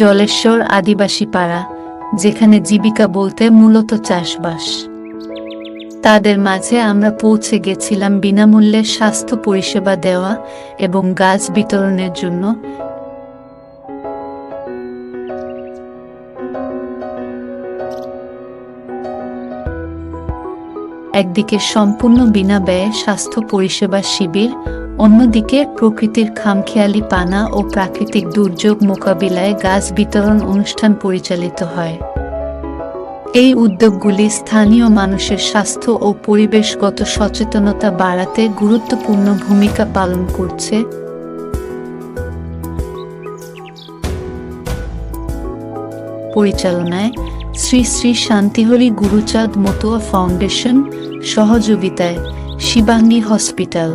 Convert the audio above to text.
জলেশ্বর আদিবাসী পাড়া, যেখানে জীবিকা বলতে মূলত চাষবাস। তাদের মাঝে আমরা পৌঁছে গেছিলাম বিনামূল্যে স্বাস্থ্য পরিষেবা দেওয়া এবং গাছ বিতরণের জন্য। একদিকে সম্পূর্ণ বিনা ব্যয়ে স্বাস্থ্য পরিষেবা শিবির, অন্যদিকে প্রকৃতির খামখেয়ালি পানা ও প্রাকৃতিক দুর্যোগ মোকাবিলায় গাছ বিতরণ অনুষ্ঠান পরিচালিত হয়। এই উদ্যোগগুলি স্থানীয় মানুষের স্বাস্থ্য ও পরিবেশগত সচেতনতা বাড়াতে গুরুত্বপূর্ণ ভূমিকা পালন করছে। পরিচালনায় শ্রী শ্রী শান্তিহরি গুরুচাঁদ মতুয়া ফাউন্ডেশন, সহযোগিতায় শিবাঙ্গী হসপিটাল।